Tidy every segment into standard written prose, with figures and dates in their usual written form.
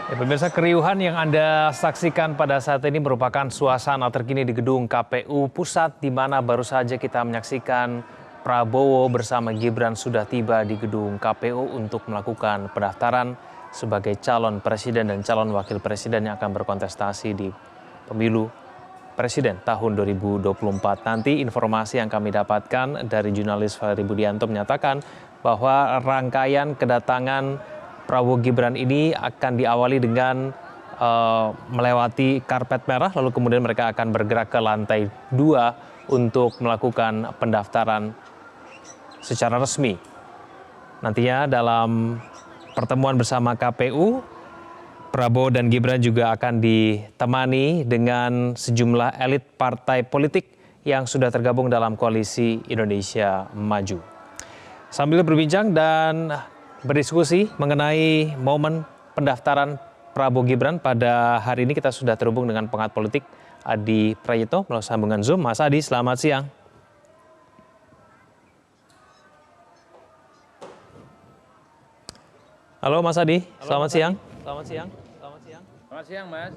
Ya, pemirsa, keriuhan yang Anda saksikan pada saat ini merupakan suasana terkini di gedung KPU Pusat, di mana baru saja kita menyaksikan Prabowo bersama Gibran sudah tiba di gedung KPU untuk melakukan pendaftaran sebagai calon presiden dan calon wakil presiden yang akan berkontestasi di pemilu presiden tahun 2024. Nanti informasi yang kami dapatkan dari jurnalis Valery Budianto menyatakan bahwa rangkaian kedatangan Prabowo Gibran ini akan diawali dengan melewati karpet merah, lalu kemudian mereka akan bergerak ke lantai 2 untuk melakukan pendaftaran secara resmi. Nantinya dalam pertemuan bersama KPU, Prabowo dan Gibran juga akan ditemani dengan sejumlah elit partai politik yang sudah tergabung dalam koalisi Indonesia Maju. Sambil berbincang dan berdiskusi mengenai momen pendaftaran Prabowo Gibran pada hari ini, kita sudah terhubung dengan pengamat politik Adi Prayitno melalui sambungan Zoom. Mas Adi, selamat siang. Halo Mas Adi, selamat siang. Selamat siang. Selamat siang, Mas.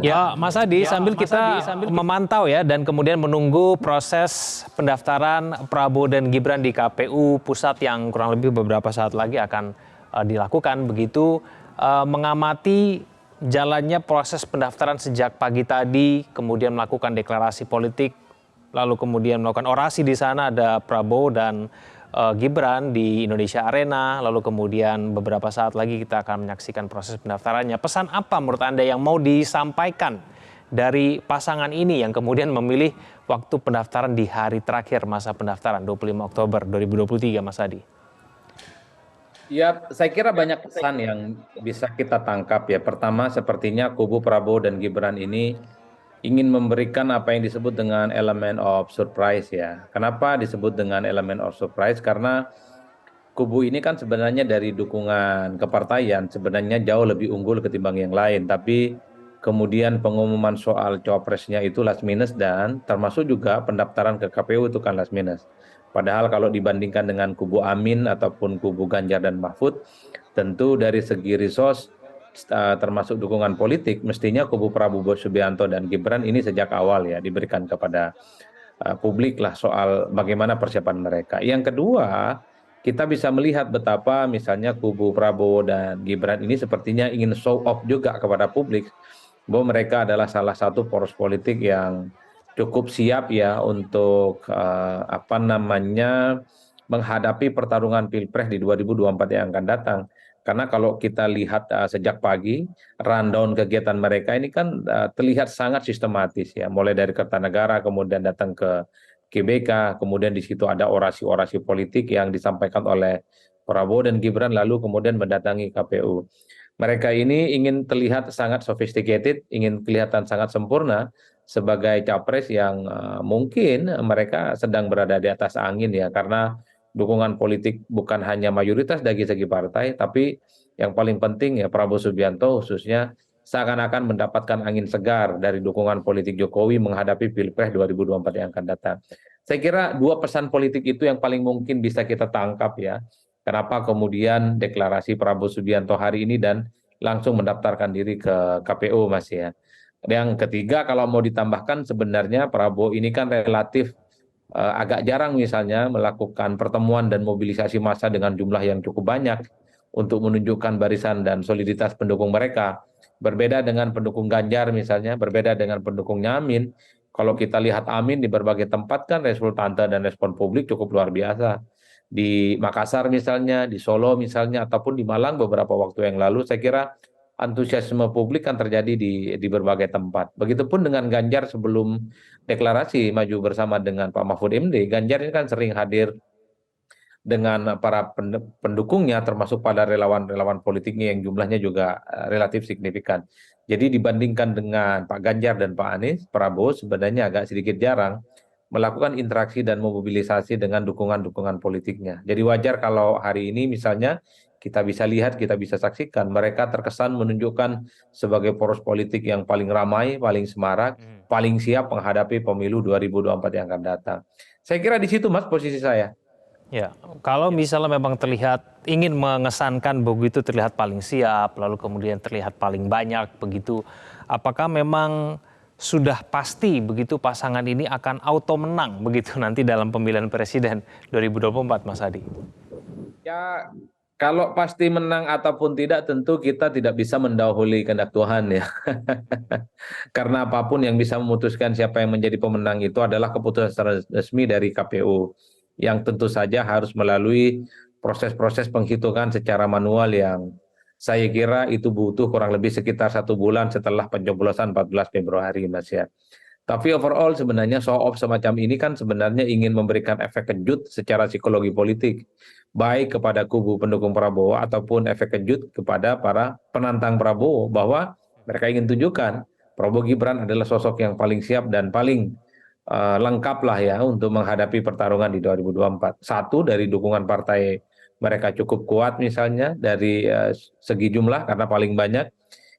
Ya, Mas Adi, sambil kita memantau ya dan kemudian menunggu proses pendaftaran Prabowo dan Gibran di KPU Pusat yang kurang lebih beberapa saat lagi akan dilakukan, begitu mengamati jalannya proses pendaftaran sejak pagi tadi, kemudian melakukan deklarasi politik, lalu kemudian melakukan orasi di sana, ada Prabowo dan Gibran di Indonesia Arena, lalu kemudian beberapa saat lagi kita akan menyaksikan proses pendaftarannya. Pesan apa menurut Anda yang mau disampaikan dari pasangan ini yang kemudian memilih waktu pendaftaran di hari terakhir masa pendaftaran 25 Oktober 2023, Mas Adi? Ya, saya kira banyak pesan yang bisa kita tangkap ya. Pertama, sepertinya kubu Prabowo dan Gibran ini ingin memberikan apa yang disebut dengan elemen of surprise ya. Kenapa disebut dengan elemen of surprise? Karena kubu ini kan sebenarnya dari dukungan kepartaian sebenarnya jauh lebih unggul ketimbang yang lain. Tapi kemudian pengumuman soal cawapresnya itu last minute dan termasuk juga pendaftaran ke KPU itu kan last minute. Padahal kalau dibandingkan dengan kubu Amin ataupun kubu Ganjar dan Mahfud, tentu dari segi resource termasuk dukungan politik, mestinya kubu Prabowo Subianto dan Gibran ini sejak awal ya diberikan kepada publik lah soal bagaimana persiapan mereka. Yang kedua, kita bisa melihat betapa misalnya kubu Prabowo dan Gibran ini sepertinya ingin show off juga kepada publik bahwa mereka adalah salah satu poros politik yang cukup siap ya untuk menghadapi pertarungan Pilpres di 2024 yang akan datang. Karena kalau kita lihat sejak pagi, rundown kegiatan mereka ini kan terlihat sangat sistematis ya. Mulai dari Kertanegara, kemudian datang ke GBK, kemudian di situ ada orasi-orasi politik yang disampaikan oleh Prabowo dan Gibran, lalu kemudian mendatangi KPU. Mereka ini ingin terlihat sangat sophisticated, ingin kelihatan sangat sempurna sebagai capres yang mungkin mereka sedang berada di atas angin ya, karena dukungan politik bukan hanya mayoritas dari segi partai, tapi yang paling penting ya Prabowo Subianto khususnya seakan-akan mendapatkan angin segar dari dukungan politik Jokowi menghadapi Pilpres 2024 yang akan datang. Saya kira dua pesan politik itu yang paling mungkin bisa kita tangkap ya. Kenapa kemudian deklarasi Prabowo Subianto hari ini dan langsung mendaftarkan diri ke KPU, Mas ya. Yang ketiga, kalau mau ditambahkan sebenarnya Prabowo ini kan relatif agak jarang misalnya melakukan pertemuan dan mobilisasi massa dengan jumlah yang cukup banyak untuk menunjukkan barisan dan soliditas pendukung mereka. Berbeda dengan pendukung Ganjar misalnya, berbeda dengan pendukung Amin. Kalau kita lihat Amin di berbagai tempat kan resultante dan respon publik cukup luar biasa. Di Makassar misalnya, di Solo misalnya, ataupun di Malang beberapa waktu yang lalu, saya kira antusiasme publik kan terjadi di berbagai tempat. Begitupun dengan Ganjar sebelum deklarasi maju bersama dengan Pak Mahfud MD, Ganjar ini kan sering hadir dengan para pendukungnya termasuk pada relawan-relawan politiknya yang jumlahnya juga relatif signifikan. Jadi dibandingkan dengan Pak Ganjar dan Pak Anies, Prabowo sebenarnya agak sedikit jarang melakukan interaksi dan mobilisasi dengan dukungan-dukungan politiknya. Jadi wajar kalau hari ini misalnya kita bisa lihat, kita bisa saksikan mereka terkesan menunjukkan sebagai poros politik yang paling ramai, paling semarak, paling siap menghadapi pemilu 2024 yang akan datang. Saya kira di situ Mas posisi saya. Ya, kalau misalnya memang terlihat ingin mengesankan begitu terlihat paling siap, lalu kemudian terlihat paling banyak begitu, apakah memang sudah pasti begitu pasangan ini akan auto menang begitu nanti dalam pemilihan presiden 2024, Mas Adi? Ya, kalau pasti menang ataupun tidak tentu kita tidak bisa mendahului kehendak Tuhan ya. Karena apapun yang bisa memutuskan siapa yang menjadi pemenang itu adalah keputusan resmi dari KPU yang tentu saja harus melalui proses-proses penghitungan secara manual yang saya kira itu butuh kurang lebih sekitar 1 bulan setelah pencoblosan 14 Februari, Mas ya. Tapi overall sebenarnya show off semacam ini kan sebenarnya ingin memberikan efek kejut secara psikologi politik, baik kepada kubu pendukung Prabowo ataupun efek kejut kepada para penantang Prabowo, bahwa mereka ingin tunjukkan Prabowo Gibran adalah sosok yang paling siap dan paling lengkap lah ya untuk menghadapi pertarungan di 2024. Satu, dari dukungan partai mereka cukup kuat misalnya dari segi jumlah karena paling banyak.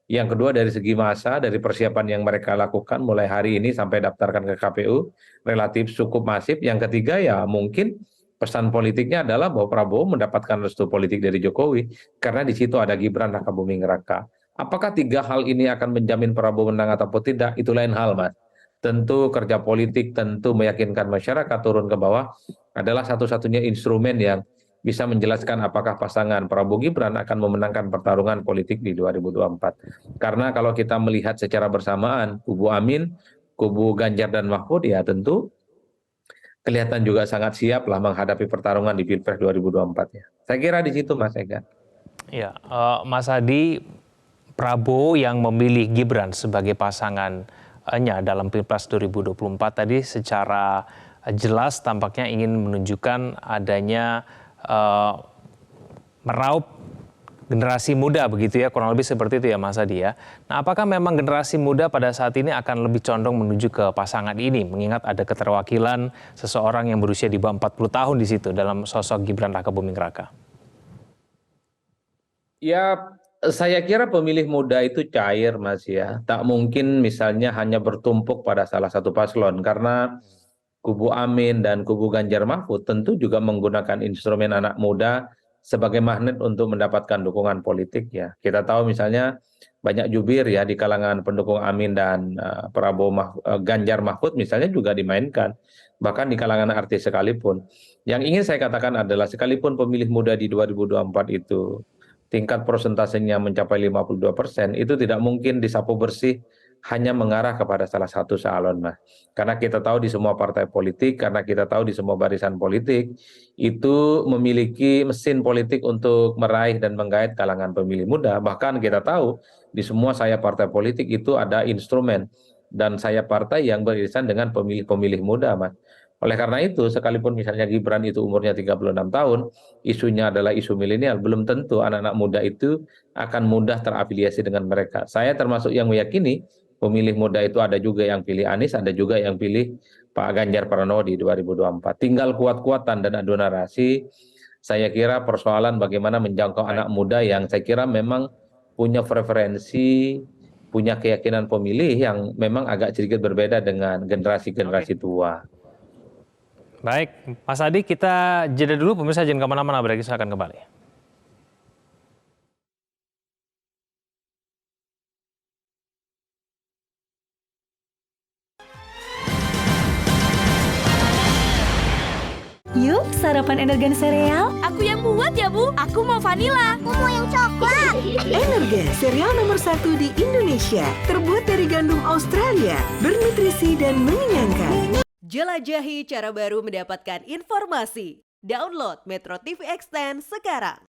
Yang kedua dari segi masa, dari persiapan yang mereka lakukan mulai hari ini sampai daftarkan ke KPU, relatif cukup masif. Yang ketiga ya mungkin pesan politiknya adalah bahwa Prabowo mendapatkan restu politik dari Jokowi, karena di situ ada Gibran Rakabuming Raka. Apakah 3 hal ini akan menjamin Prabowo menang ataupun tidak, itu lain hal, Mas. Tentu kerja politik, tentu meyakinkan masyarakat turun ke bawah adalah satu-satunya instrumen yang bisa menjelaskan apakah pasangan Prabowo Gibran akan memenangkan pertarungan politik di 2024. Karena kalau kita melihat secara bersamaan, kubu Amin, kubu Ganjar dan Mahfud ya tentu kelihatan juga sangat siap lah menghadapi pertarungan di Pilpres 2024 ya. Saya kira di situ Mas Ega. Ya, Mas Adi, Prabowo yang memilih Gibran sebagai pasangannya dalam Pilpres 2024 tadi secara jelas tampaknya ingin menunjukkan adanya meraup generasi muda begitu ya, kurang lebih seperti itu ya Mas Adi ya. Nah, apakah memang generasi muda pada saat ini akan lebih condong menuju ke pasangan ini, mengingat ada keterwakilan seseorang yang berusia di bawah 40 tahun di situ dalam sosok Gibran Rakabuming Raka? Ya, saya kira pemilih muda itu cair Mas ya. Tak mungkin misalnya hanya bertumpuk pada salah satu paslon, karena kubu Amin dan kubu Ganjar Mahfud tentu juga menggunakan instrumen anak muda sebagai magnet untuk mendapatkan dukungan politik ya. Kita tahu misalnya banyak jubir ya di kalangan pendukung Amin dan Ganjar Mahfud misalnya juga dimainkan, bahkan di kalangan artis sekalipun. Yang ingin saya katakan adalah sekalipun pemilih muda di 2024 itu tingkat persentasenya mencapai 52%, itu tidak mungkin disapu bersih hanya mengarah kepada salah satu calon, Mas. Karena kita tahu di semua partai politik, karena kita tahu di semua barisan politik, itu memiliki mesin politik untuk meraih dan menggait kalangan pemilih muda. Bahkan kita tahu di semua sayap partai politik itu ada instrumen dan sayap partai yang beririsan dengan pemilih-pemilih muda, Mas. Oleh karena itu, sekalipun misalnya Gibran itu umurnya 36 tahun, isunya adalah isu milenial, belum tentu anak-anak muda itu akan mudah terafiliasi dengan mereka. Saya termasuk yang meyakini pemilih muda itu ada juga yang pilih Anies, ada juga yang pilih Pak Ganjar Pranowo di 2024. Tinggal kuat-kuatan dan adu narasi. Saya kira persoalan bagaimana menjangkau anak muda yang saya kira memang punya preferensi, punya keyakinan pemilih yang memang agak sedikit berbeda dengan generasi-generasi tua. Baik, Mas Adi, kita jeda dulu, pemirsa jangan kemana-mana, berarti saya akan kembali. Yuk, sarapan Energen sereal. Aku yang buat ya, Bu. Aku mau vanila. Aku mau yang coklat. Energen, sereal nomor 1 di Indonesia. Terbuat dari gandum Australia, bernutrisi dan mengenyangkan. Jelajahi cara baru mendapatkan informasi. Download Metro TV Extend sekarang.